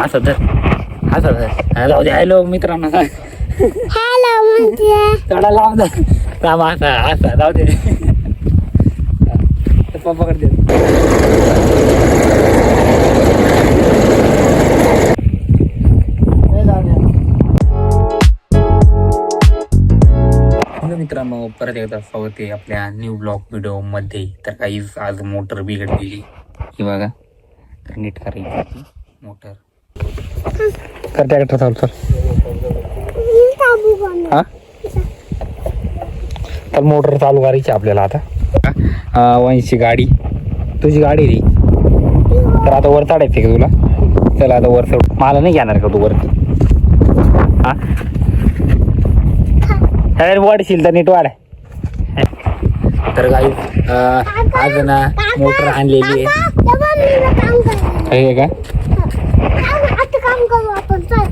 असं तर जाऊ दे. हॅलो मित्रांनो, हॅलो म्हणजे थोडा लांब जा. लांब असा जाऊ दे. पप्पाकडे मित्रांनो, परत एकदा स्वागत आहे आपल्या न्यू ब्लॉग व्हिडिओ मध्ये. तर काही आज मोटर बिघडलेली ही बघा, तर नीट करायची मोटर. कर ट्रॅक्टर चालू कर. हा, तर मोटर चालू करायची आपल्याला आता. वंशी गाडी, तुझी गाडी रे. तर आता वर चढायचं का तुला? चला आता वर चढ. मला नाही घेणार का तू वरती? हा, वाढशील तर नीट वाढ. तर काही आज ना मोटर आणलेली आहे का?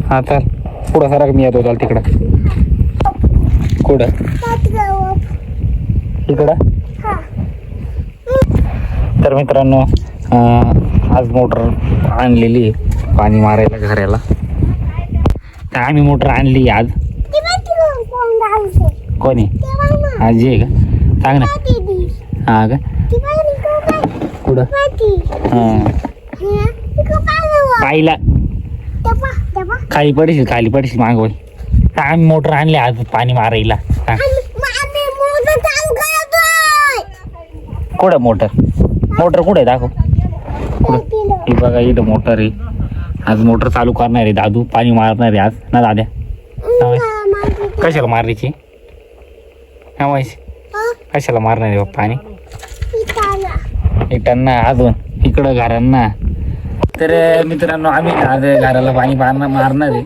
हा चल पुढं सारा मी येतो. चाल तिकडं. कुठं? तिकडं. तर मित्रांनो, आज मोटर आणलेली आहे पाणी मारायला घराला. तर आम्ही मोटर आणली आज. कोणी? आजी आहे का? सांग ना. हा का? कुठं? पाहिला खाली पडशील मागवल. आम्ही मोटर आणली आज पाणी मारायला. कुठं मोटर कुठं आहे? दाखव. कुठं? ही बघा, इथं मोटर आहे. आज मोटर चालू करणार आहे दादू. पाणी मारणार आहे आज ना दाद्या? कशाला मारायची? हा वैश, कशाला मारणार आहे पाणी? इटांना अजून इकडं घरांना. तर मित्रांनो, आम्ही आज घराला पाणी मारणार आहे.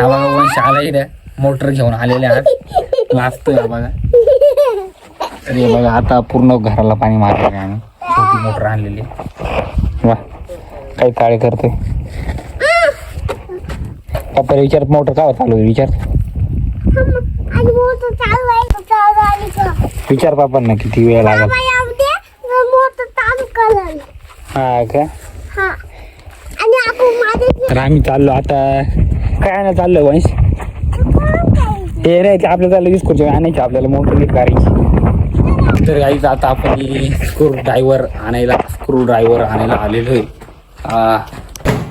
हा बघा, वंश आला इथं मोटर घेऊन आलेले आहात. वाचतोय हा बघा. तर हे बघा, आता पूर्ण घराला पाणी मारणार आहे आम्ही. छोटी मोटर आणलेली. वा, काही काळे करतोय. पप्पाला विचारत मोटर का चालू आहे? विचार पापांना किती वेळ लागेल. हा का? तर आम्ही चाललो आता. काय आणायला चाललो वंश? हे नाही, ते आपल्याला चाललं बिस्कुट आणायचे आपल्याला मोटर नीट करायची. तर गाईच आता आपण स्क्रू ड्रायव्हर आणायला आलेलो आहे.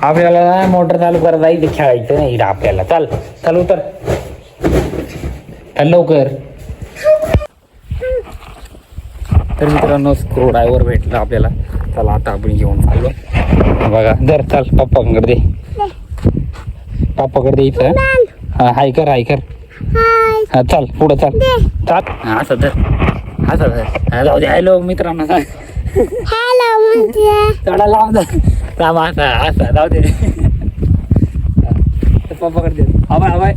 आपल्याला मोटर चालू करत जायचं, खेळायचं नाही आपल्याला. चाल उतर लवकर. तर मित्रांनो, स्क्रू ड्रायव्हर भेटला आपल्याला. चला आता आपण घेऊन चाललो. बघा जर चाल पप्पाकडे दे. पप्पाकडे द्यायचं. हा, हाय कर. हा चाल पुढं चाल. असं जाऊ दे. हॅलो मित्रांनो, थोडा लांब असा जाऊ दे. पप्पाकडे दे. हवाय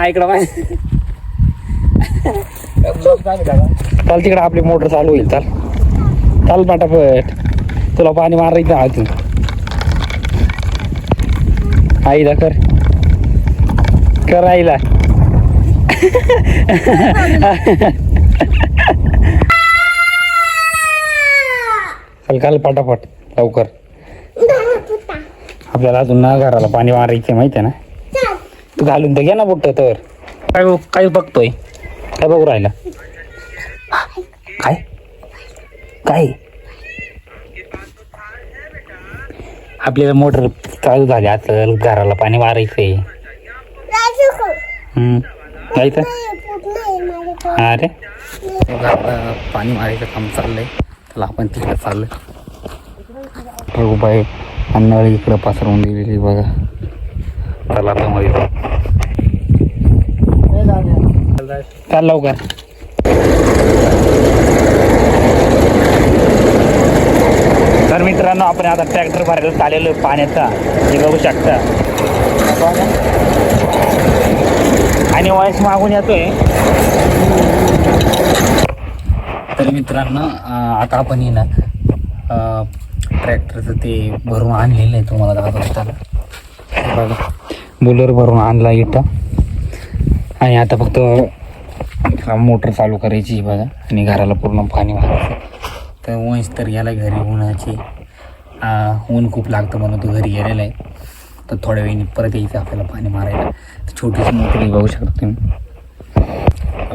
ऐकडा बाय. चाल तिकडे आपली मोटर चालू होईल. चाल पटापट. तुला पाणी मारायचं आहे. आईला कर आईला. काल पटापट लवकर. आपल्याला अजून ना घराला पाणी मारायचं माहिती आहे ना. तू घालून तर घे ना बुट्ट. तर काय बघतोय? काय बघू राहिला? काय आपल्याला मोटर चालू झाली. आता घराला पाणी मारायचंय. जायचं. अरे घराला पाणी मारायचं काम चाललंय. चला आपण तिकडे चाललोय. बघू बाई, अन्नळी इकडं पसरवून दिलेली बघा. चला आता मध्ये चाल लवकर. तर मित्रांनो, आपण आता ट्रॅक्टर भरायला चाललेलो पाण्याचा. हे बघू शकता. आणि वॉइस मागून येतोय. तर मित्रांनो, आता आपण ये ना ट्रॅक्टरचं ते भरून आणलेलं आहे. तुम्हाला दाखवतो बघा. बुलर भरून आणला इथं. आणि आता फक्त मोटर चालू करायची बघा. आणि घराला पूर्ण पाणी मारायचं. तर वंश तर याला घरी ऊन खूप लागतं म्हणून तो घरी गेलेला आहे. तर थोड्या वेळाने परत यायचं आपल्याला पाणी मारायला. छोटीशी मोटरी बघू शकता तुम्ही.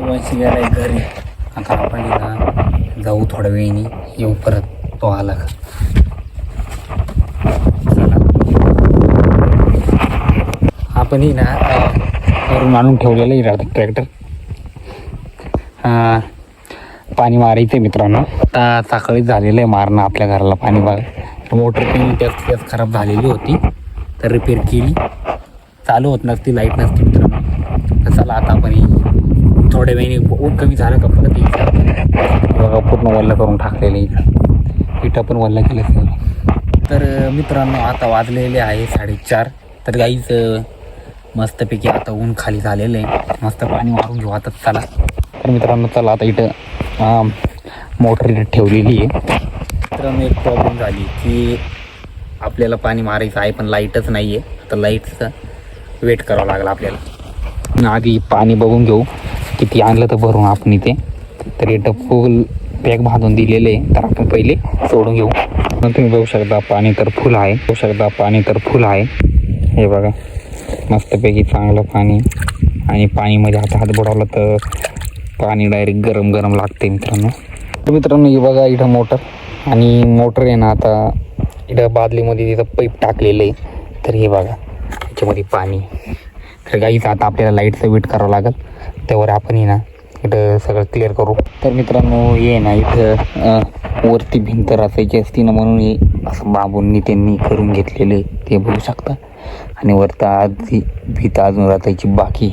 वंशी गेलाय घरी. आता आपण ना जाऊ थोड्या वेळाने येऊ परत तो आला का. चला आपण ही ना वरून आणून ठेवलेलं आहे ट्रॅक्टर. पाणी मारायचं आहे मित्रांनो. आता सकाळीच झालेलं आहे मारणं आपल्या घराला पाणी बघा. मोटर पण त्याच खराब झालेली होती तर रिपेअर केली. चालू होत नसती, लाईट नसती मित्रांनो. तर चला आता आपण थोड्या वेळाने ऊन कमी झालं का परत यायचं बघा. पूर्ण वल्ल करून टाकलेलं इकडं. इथं पण वल्ल केलं असेल. तर मित्रांनो आता वाजलेले आहे 4:30. तर गाईच मस्तपैकी आता ऊन खाली झालेलं आहे. मस्त पाणी मारून घेऊ आता. चला तर मित्रांनो चला आता इथं मोटर इथं ठेवलेली आहे. मित्रांनो एक प्रॉब्लेम झाली की आपल्याला पाणी मारायचं आहे पण लाईटच नाही आहे. आता लाईटचं वेट करावं लागलं आपल्याला. आधी पाणी बघून घेऊ किती आणलं तर भरून आपण इथे. तर इथं फुल पॅक बांधून दिलेलं आहे तर आपण पहिले सोडून घेऊ. मग तुम्ही बघू शकता पाणी तर फुल आहे. बघू शकता पाणी तर फुल आहे. हे बघा मस्तपैकी चांगलं पाणी. आणि पाणीमध्ये हात बुडवला तर पाणी डायरेक्ट गरम गरम लागते मित्रांनो. तर मित्रांनो हे बघा इथं मोटर. आणि मोटर आहे ना आता इथं बादलीमध्ये तिथं पाईप टाकलेलं आहे. तर हे बघा त्याच्यामध्ये पाणी. तर गाईच आता आपल्याला लाईटचं वेट करावं लागेल. त्यावर आपण ना इथं सगळं क्लिअर करू. तर मित्रांनो हे ना इथं वरती भिंत रचायची असती ना म्हणून हे असं बांबूंनी त्यांनी करून घेतलेलं आहे ते बघू शकता. आणि वरती आधी भीत अजून रचायची बाकी.